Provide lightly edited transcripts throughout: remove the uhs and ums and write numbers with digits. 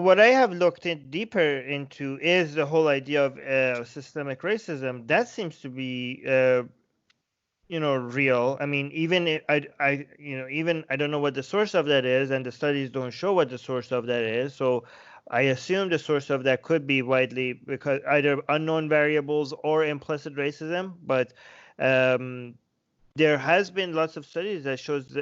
what I have looked in deeper into is the whole idea of systemic racism. That seems to be real. I mean, even even I don't know what the source of that is, and the studies don't show what the source of that is. So I assume the source of that could be widely because either unknown variables or implicit racism. But um, there has been lots of studies that shows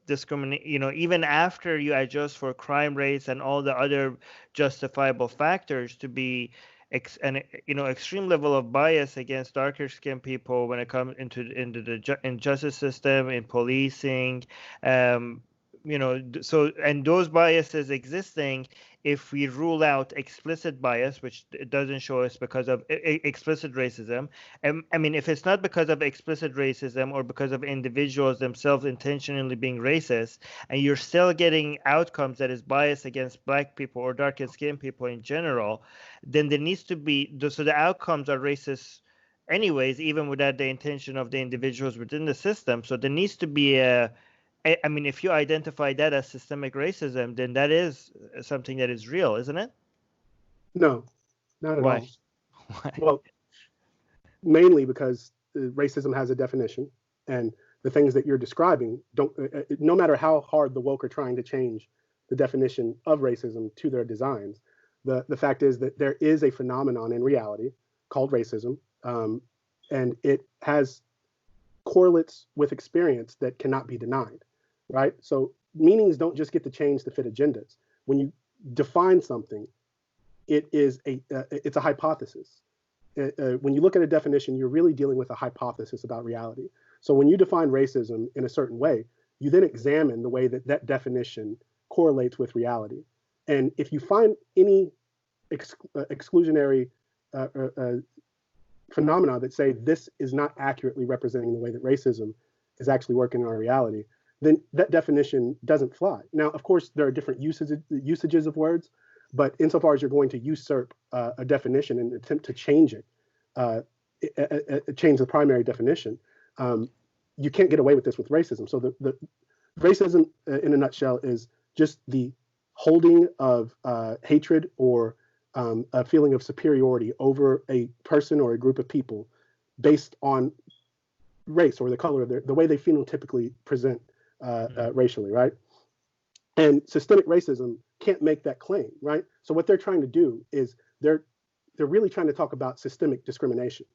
discriminate. Even after you adjust for crime rates and all the other justifiable factors to be extreme level of bias against darker skinned people when it comes into the injustice system, in policing, um, so, and those biases existing, if we rule out explicit bias, which it doesn't show us because of explicit racism. I mean, if it's not because of explicit racism or because of individuals themselves intentionally being racist, and you're still getting outcomes that is biased against black people or darker skinned people in general, then there needs to be, so the outcomes are racist anyways, even without the intention of the individuals within the system. So there needs to be I mean, if you identify that as systemic racism, then that is something that is real, isn't it? No, not at Why? all. Why? Well, mainly because racism has a definition, and the things that you're describing don't. No matter how hard the woke are trying to change the definition of racism to their designs, the fact is that there is a phenomenon in reality called racism, and it has correlates with experience that cannot be denied, right? So meanings don't just get to change to fit agendas. When you define something, it's a hypothesis. When you look at a definition, you're really dealing with a hypothesis about reality. So when you define racism in a certain way, you then examine the way that that definition correlates with reality. And if you find any exclusionary uh, uh, uh, phenomena that say this is not accurately representing the way that racism is actually working in our reality, then that definition doesn't fly. Now, of course, there are different usages of words, but insofar as you're going to usurp a definition and attempt to change it, uh, change the primary definition, you can't get away with this with racism. So the racism, in a nutshell, is just the holding of hatred or a feeling of superiority over a person or a group of people based on race or the color of the way they phenotypically present racially, right? And systemic racism can't make that claim, right? So what they're trying to do is they're really trying to talk about systemic discrimination,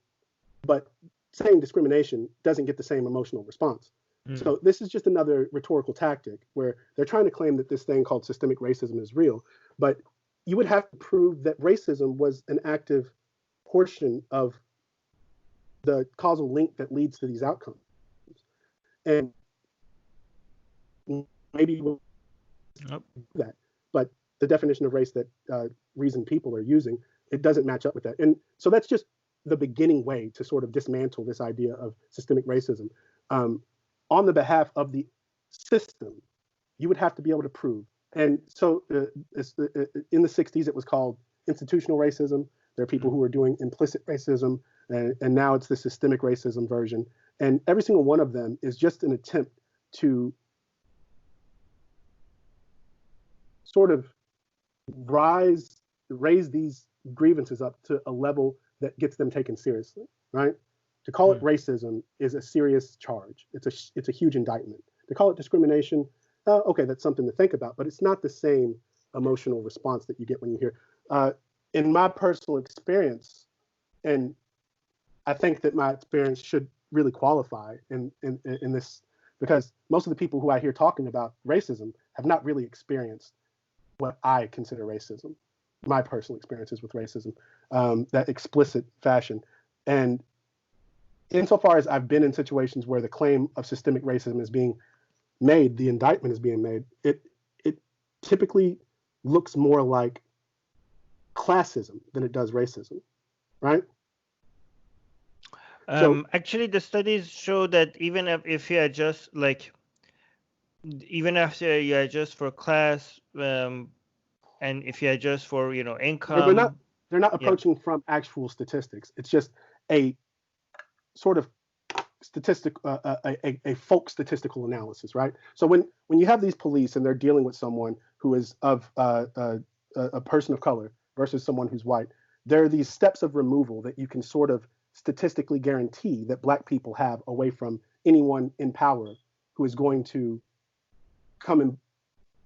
but saying discrimination doesn't get the same emotional response. Mm. So this is just another rhetorical tactic where they're trying to claim that this thing called systemic racism is real, but you would have to prove that racism was an active portion of the causal link that leads to these outcomes. And maybe we'll Nope. do that, but the definition of race that reasoned people are using, it doesn't match up with that. And so that's just the beginning way to sort of dismantle this idea of systemic racism. On the behalf of the system, you would have to be able to prove. And so in the 60s, it was called institutional racism. There are people who are doing implicit racism, and now it's the systemic racism version. And every single one of them is just an attempt to sort of raise these grievances up to a level that gets them taken seriously, right? To call it racism is a serious charge. It's a huge indictment. To call it discrimination, okay, that's something to think about, but it's not the same emotional response that you get when you hear. In my personal experience, and I think that my experience should really qualify in this, because most of the people who I hear talking about racism have not really experienced what I consider racism, my personal experiences with racism, that explicit fashion. And insofar as I've been in situations where the claim of systemic racism is being made, the indictment is being made, it typically looks more like classism than it does racism, right? Actually, the studies show that even if you adjust, like, even after you adjust for class, and if you adjust for, income, they're not yeah. approaching from actual statistics. It's just a sort of a folk statistical analysis, right? So when you have these police and they're dealing with someone who is of a person of color versus someone who's white, there are these steps of removal that you can sort of statistically guarantee that black people have away from anyone in power who is going to come and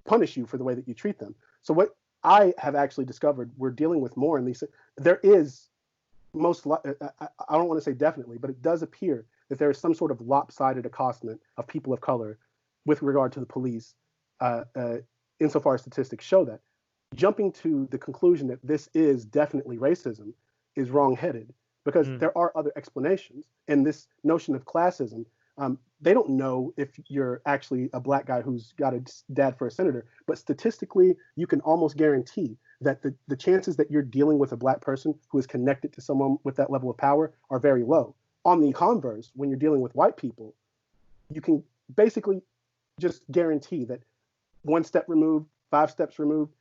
punish you for the way that you treat them. So what I have actually discovered we're dealing with more in these, there is I don't want to say definitely, but it does appear that there is some sort of lopsided accostation of people of color with regard to the police, insofar as statistics show that. Jumping to the conclusion that this is definitely racism is wrongheaded, because there are other explanations. And this notion of classism, they don't know if you're actually a black guy who's got a dad for a senator, but statistically, you can almost guarantee that the chances that you're dealing with a black person who is connected to someone with that level of power are very low. On the converse, when you're dealing with white people, you can basically just guarantee that 1 step removed, 5 steps removed,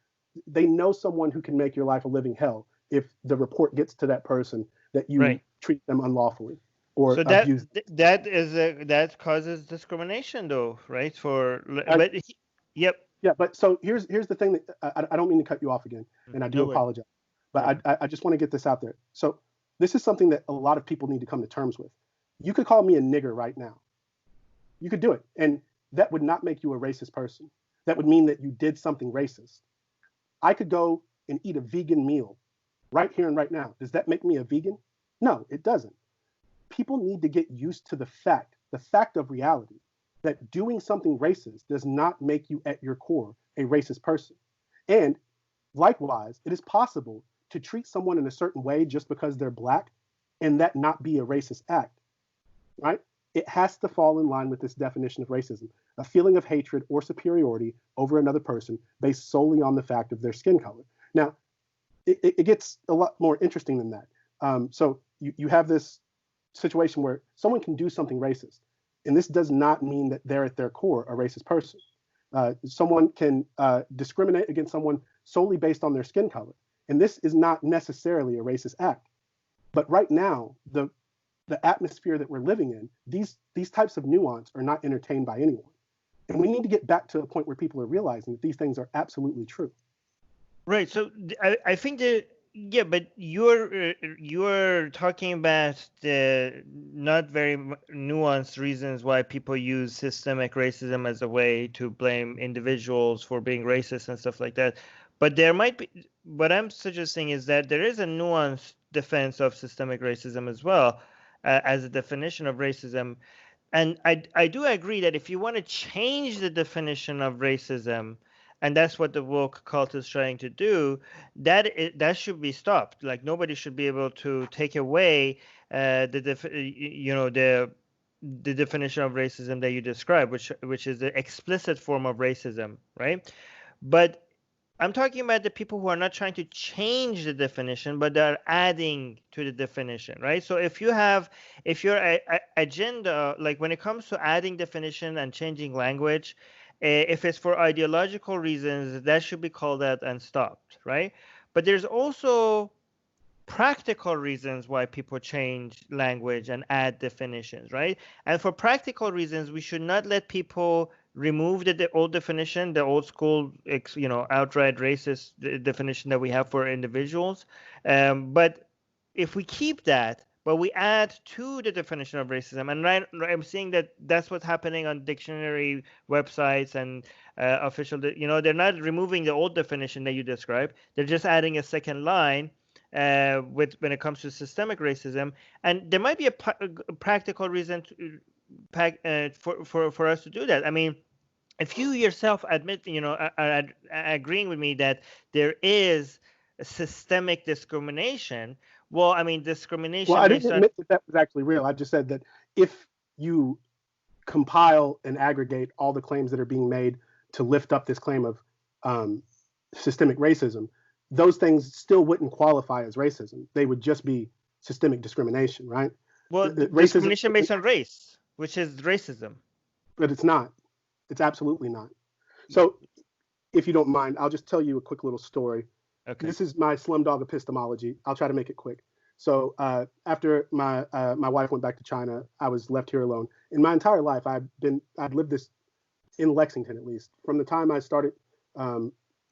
they know someone who can make your life a living hell if the report gets to that person that you treat them unlawfully or so abuse. that causes discrimination, though, right? Yep. Yeah, but so here's the thing that I don't mean to cut you off again, and I do apologize, but I just want to get this out there. So this is something that a lot of people need to come to terms with. You could call me a nigger right now. You could do it, and that would not make you a racist person. That would mean that you did something racist. I could go and eat a vegan meal right here and right now. Does that make me a vegan? No, it doesn't. People need to get used to the fact of reality, that doing something racist does not make you at your core a racist person. And likewise, it is possible to treat someone in a certain way just because they're black and that not be a racist act, right? It has to fall in line with this definition of racism, a feeling of hatred or superiority over another person based solely on the fact of their skin color. Now, it gets a lot more interesting than that. So you have this situation where someone can do something racist, and this does not mean that they're at their core a racist person. Someone can discriminate against someone solely based on their skin color, and this is not necessarily a racist act. But right now, the atmosphere that we're living in, these types of nuance are not entertained by anyone. And we need to get back to a point where people are realizing that these things are absolutely true. Right. So I think that, yeah, but you're talking about the not very nuanced reasons why people use systemic racism as a way to blame individuals for being racist and stuff like that. But there might be, what I'm suggesting is that there is a nuanced defense of systemic racism as well, as a definition of racism. And I do agree that if you want to change the definition of racism, and that's what the woke cult is trying to do, that should be stopped. Like, nobody should be able to take away the definition of racism that you describe, which is the explicit form of racism, right? But I'm talking about the people who are not trying to change the definition, but they're adding to the definition, right? So if your agenda, like when it comes to adding definition and changing language, if it's for ideological reasons, that should be called out and stopped, right? But there's also practical reasons why people change language and add definitions, right? And for practical reasons, we should not let people remove the old definition, the old school, outright racist definition that we have for individuals. But if we keep that, but we add to the definition of racism, and I'm seeing that that's what's happening on dictionary websites and official, they're not removing the old definition that you described. They're just adding a second line when it comes to systemic racism. And there might be a practical reason for us to do that. I mean, if you yourself admit, agreeing with me that there is systemic discrimination, well, I mean, discrimination. Well, I didn't admit that was actually real. I just said that if you compile and aggregate all the claims that are being made to lift up this claim of systemic racism, those things still wouldn't qualify as racism. They would just be systemic discrimination, right? Well, discrimination based on race, which is racism. But it's not. It's absolutely not. So, if you don't mind, I'll just tell you a quick little story. Okay. This is my slumdog epistemology. I'll try to make it quick. So, after my wife went back to China, I was left here alone. In my entire life, I'd lived this in Lexington, at least, from the time I started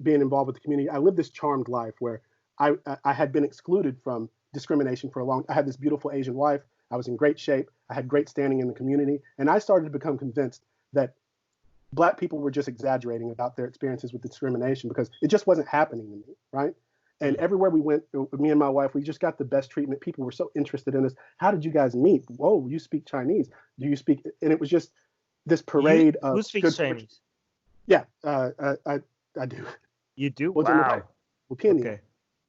being involved with the community, I lived this charmed life where I had been excluded from discrimination for a long. I had this beautiful Asian wife. I was in great shape. I had great standing in the community, and I started to become convinced that Black people were just exaggerating about their experiences with discrimination because it just wasn't happening to me, right? And everywhere we went, me and my wife, we just got the best treatment. People were so interested in us. How did you guys meet? Whoa, you speak Chinese? Do you speak? And it was just this parade of who speaks Chinese? Yeah, I do. You do? Wow. Okay.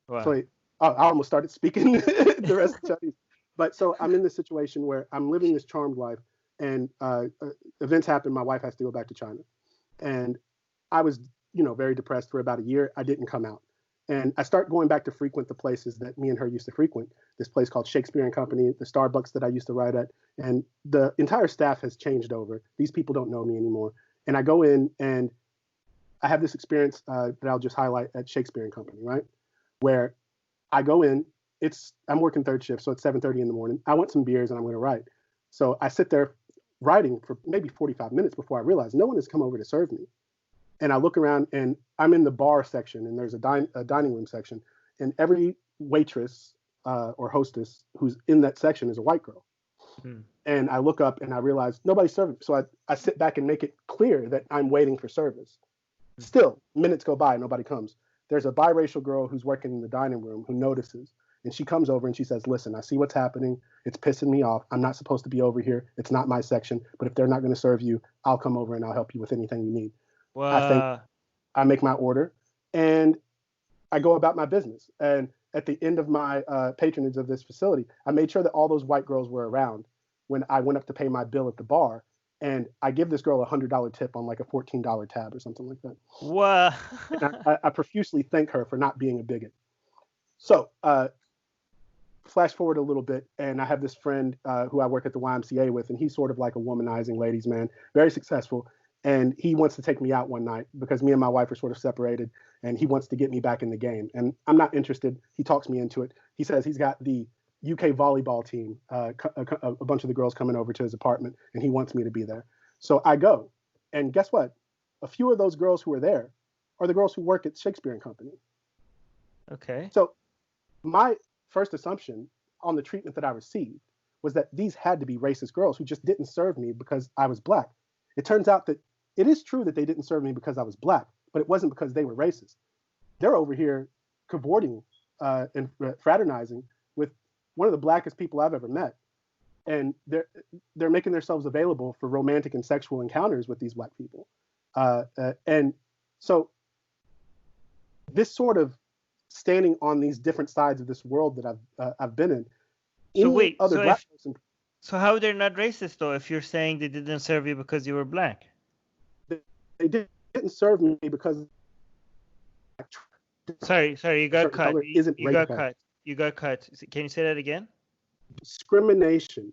Wow. So I almost started speaking the rest of Chinese. But so I'm in this situation where I'm living this charmed life, and events happen. My wife has to go back to China, and I was, very depressed for about a year. I didn't come out, and I start going back to frequent the places that me and her used to frequent. This place called Shakespeare and Company, the Starbucks that I used to write at, and the entire staff has changed over. These people don't know me anymore, and I go in and I have this experience that I'll just highlight at Shakespeare and Company, right? Where I go in, I'm working third shift, so it's 7:30 in the morning. I want some beers and I'm going to write. So I sit there writing for maybe 45 minutes before I realize no one has come over to serve me. And I look around and I'm in the bar section, and there's a dining room section, and every waitress or hostess who's in that section is a white girl. And I look up and I realize nobody's serving. So I sit back and make it clear that I'm waiting for service. Still, minutes go by, nobody comes. There's a biracial girl who's working in the dining room who notices, and she comes over and she says, listen, I see what's happening. It's pissing me off. I'm not supposed to be over here. It's not my section. But if they're not going to serve you, I'll come over and I'll help you with anything you need. I make my order and I go about my business. And at the end of my patronage of this facility, I made sure that all those white girls were around when I went up to pay my bill at the bar. And I give this girl $100 tip on like a $14 tab or something like that. Wow. I profusely thank her for not being a bigot. So flash forward a little bit, and I have this friend who I work at the YMCA with, and he's sort of like a womanizing ladies' man, very successful. And he wants to take me out one night because me and my wife are sort of separated, and he wants to get me back in the game. And I'm not interested. He talks me into it. He says he's got the UK volleyball team, a bunch of the girls coming over to his apartment, and he wants me to be there. So I go, and guess what? A few of those girls who are there are the girls who work at Shakespeare and Company. Okay. So my first assumption on the treatment that I received was that these had to be racist girls who just didn't serve me because I was Black. It turns out that it is true that they didn't serve me because I was Black, but it wasn't because they were racist. They're over here cavorting and fraternizing with one of the Blackest people I've ever met. And they're making themselves available for romantic and sexual encounters with these Black people. And so this sort of standing on these different sides of this world that I've been in. So how they're not racist though? If you're saying they didn't serve you because you were Black, they didn't serve me because. Sorry, you got cut. You got cut. Can you say that again? Discrimination.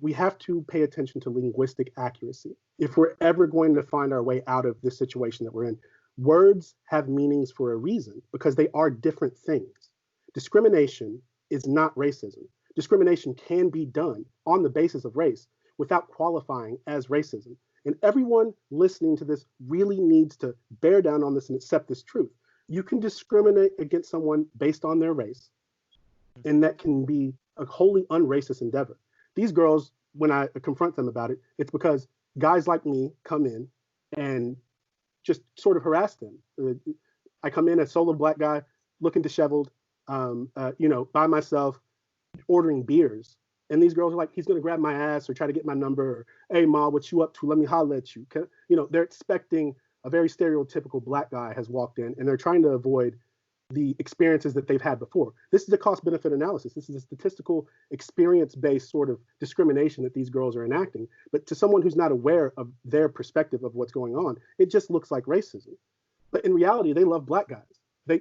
We have to pay attention to linguistic accuracy if we're ever going to find our way out of this situation that we're in. Words have meanings for a reason because they are different things. Discrimination is not racism. Discrimination can be done on the basis of race without qualifying as racism. And everyone listening to this really needs to bear down on this and accept this truth. You can discriminate against someone based on their race, and that can be a wholly unracist endeavor. These girls, when I confront them about it, it's because guys like me come in and just sort of harass them. I come in as solo Black guy, looking disheveled, by myself, ordering beers. And these girls are like, he's going to grab my ass or try to get my number. Or, hey, Ma, what you up to? Let me holler at you. They're expecting a very stereotypical Black guy has walked in, and they're trying to avoid the experiences that they've had before. This is a cost-benefit analysis. This is a statistical, experience-based sort of discrimination that these girls are enacting. But to someone who's not aware of their perspective of what's going on, it just looks like racism. But in reality, they love Black guys. They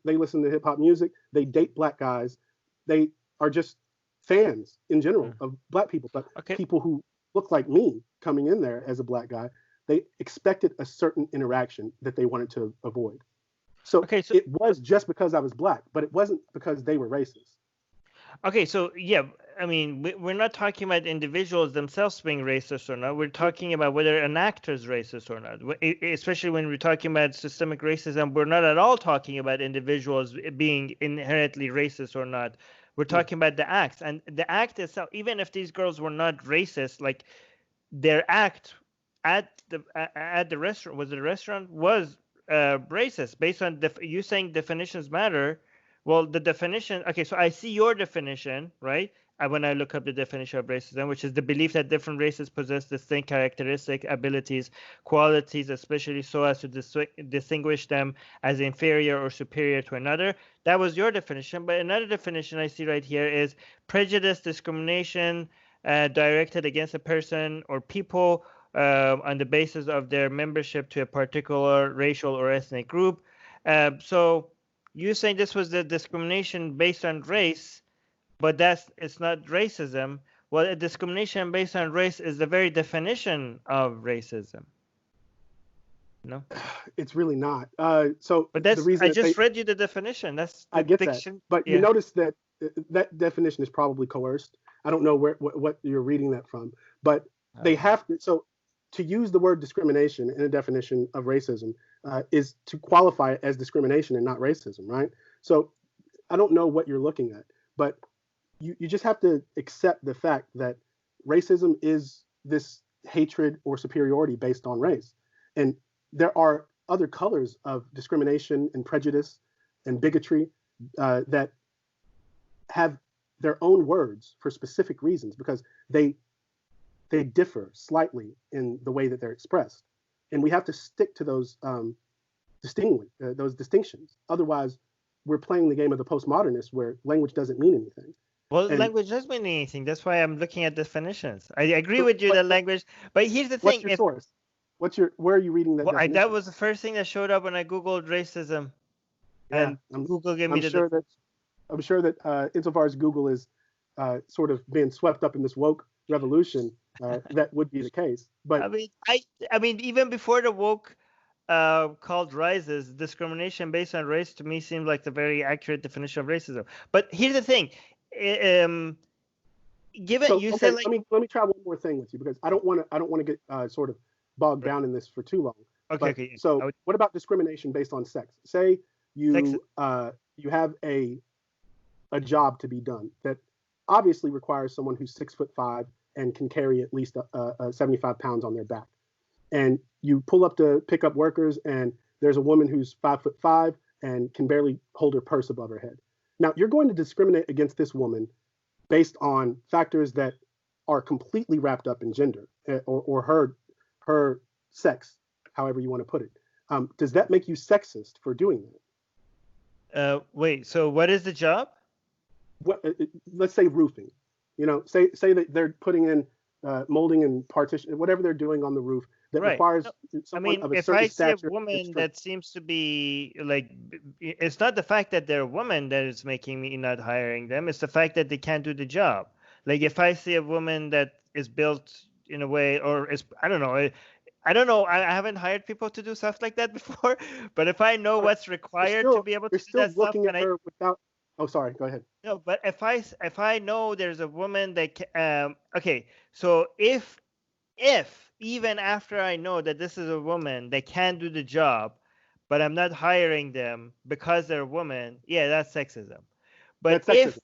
listen to hip-hop music. They date Black guys. They are just fans in general of Black people. But people who look like me coming in there as a Black guy, they expected a certain interaction that they wanted to avoid. So it was just because I was Black, but it wasn't because they were racist. Okay, so yeah, I mean, we're not talking about individuals themselves being racist or not. We're talking about whether an actor is racist or not. Especially when we're talking about systemic racism, we're not at all talking about individuals being inherently racist or not. We're Yeah. talking about the act, and the act itself. Even if these girls were not racist, like their act at the restaurant was racist based on you saying definitions matter. Well, the definition. Okay, so I see your definition, right? When I look up the definition of racism, which is the belief that different races possess distinct characteristics, abilities, qualities, especially so as to distinguish them as inferior or superior to another. That was your definition. But another definition I see right here is prejudice, discrimination, directed against a person or people on the basis of their membership to a particular racial or ethnic group. So you saying this was the discrimination based on race, but it's not racism. Well, a discrimination based on race is the very definition of racism. No, It's really not. So but the reason I that just read you the definition. That's I the get that, diction. but you Yeah. notice that that definition is probably coerced. I don't know what you're reading that from, but they have to. So to use the word discrimination in a definition of racism is to qualify it as discrimination and not racism, right? So I don't know what you're looking at, but you just have to accept the fact that racism is this hatred or superiority based on race. And there are other colors of discrimination and prejudice and bigotry that have their own words for specific reasons because they differ slightly in the way that they're expressed. And we have to stick to those those distinctions. Otherwise, we're playing the game of the postmodernists where language doesn't mean anything. Well, And language doesn't mean anything. That's why I'm looking at definitions. I agree so with you that language, but here's the what's thing: your if source? Where are you reading that that definition? was the first thing that showed up when I googled racism, Yeah, and Google gave me I'm the sure that insofar as Google is sort of being swept up in this woke revolution, that would be the case. But I mean, even before the woke called rises, discrimination based on race to me seems like the very accurate definition of racism. But here's the thing: given so you okay, said like let me try one more thing with you because I don't want to get sort of bogged down in this for too long. okay, But okay, so what about discrimination based on sex? Say sex. you have a job to be done that obviously requires someone who's 6'5" and can carry at least 75 pounds on their back. And you pull up to pick up workers, and there's a woman who's 5'5" and can barely hold her purse above her head. Now you're going to discriminate against this woman based on factors that are completely wrapped up in gender or her sex, however you want to put it. Does that make you sexist for doing that? Wait. So what is the job? Let's say roofing. Say that they're putting in molding and partition, whatever they're doing on the roof that Right. requires No, I someone mean, of a if certain I see a stature and woman strength. that seems to be like, it's not the fact that they're a woman that is making me not hiring them. It's the fact that they can't do the job. Like if I see a woman that is built in a way, or is, I don't know. I don't know. I haven't hired people to do stuff like that before, but if I know All right, what's required to be able you're to do still that stuff, looking and at her without. Oh, sorry. Go ahead. no, but if I know there's a woman that okay, so if even after I know that this is a woman that can do the job, but I'm not hiring them because they're a woman, yeah, that's sexism. But That's sexism.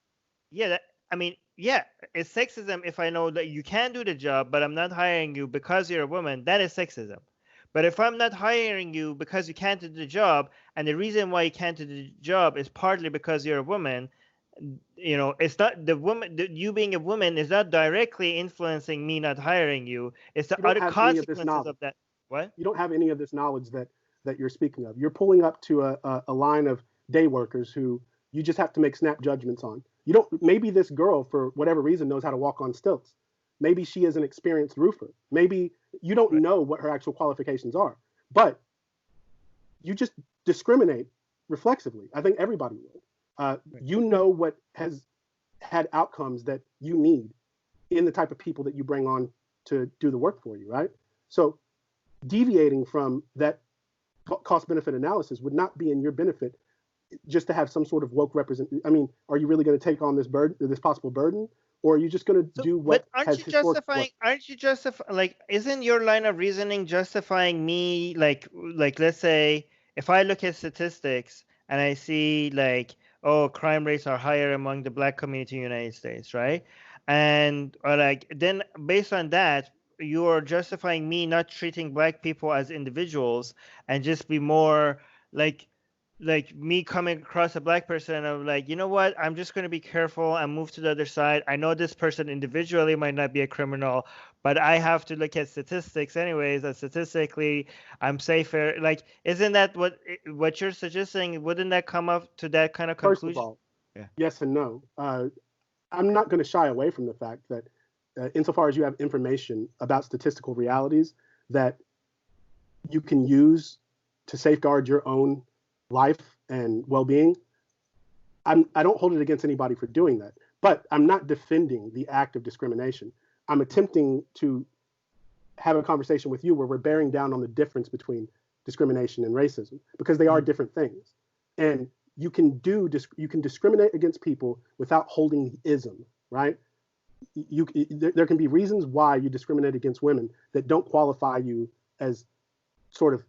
yeah, I mean, yeah, it's sexism if I know that you can do the job, but I'm not hiring you because you're a woman, that is sexism. But if I'm not hiring you because you can't do the job, and the reason why you can't do the job is partly because you're a woman, it's not the woman, you being a woman is not directly influencing me not hiring you. It's the You don't other have any of this consequences knowledge. of that. What? You don't have any of this knowledge that you're speaking of. You're pulling up to a line of day workers who you just have to make snap judgments on. You don't. Maybe this girl, for whatever reason, knows how to walk on stilts. Maybe she is an experienced roofer. Maybe you don't Right. know what her actual qualifications are, but you just discriminate reflexively. I think everybody would. You know what has had outcomes that you need in the type of people that you bring on to do the work for you, right? So deviating from that cost benefit analysis would not be in your benefit just to have some sort of woke represent. I mean, are you really going to take on this burden, this possible burden, or are you just going to So, do but what has justifying? Aren't you justifying? Like, isn't your line of reasoning justifying me? Like, let's say if I look at statistics and I see like, oh, crime rates are higher among the Black community in the United States, right? And or like, then based on that, you are justifying me not treating Black people as individuals and just be more like me coming across a Black person and I'm like, you know what? I'm just going to be careful and move to the other side. I know this person individually might not be a criminal, but I have to look at statistics anyways. And statistically, I'm safer. Like, isn't that what you're suggesting? Wouldn't that come up to that kind of First of conclusion? all, Yeah. yes and no. I'm not going to shy away from the fact that, insofar as you have information about statistical realities that you can use to safeguard your own life and well-being, I don't hold it against anybody for doing that. But I'm not defending the act of discrimination. I'm attempting to have a conversation with you where we're bearing down on the difference between discrimination and racism, because they are different things. And you can discriminate against people without holding the ism, right? There can be reasons why you discriminate against women that don't qualify you as sort of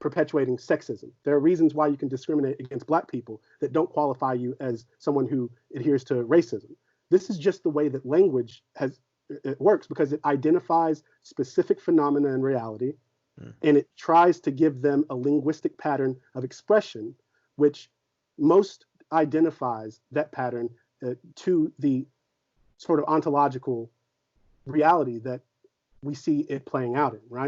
perpetuating sexism. There are reasons why you can discriminate against Black people that don't qualify you as someone who adheres to racism. This is just the way that language it works, because it identifies specific phenomena in reality, and it tries to give them a linguistic pattern of expression, which most identifies that pattern to the sort of ontological reality that we see it playing out in, right?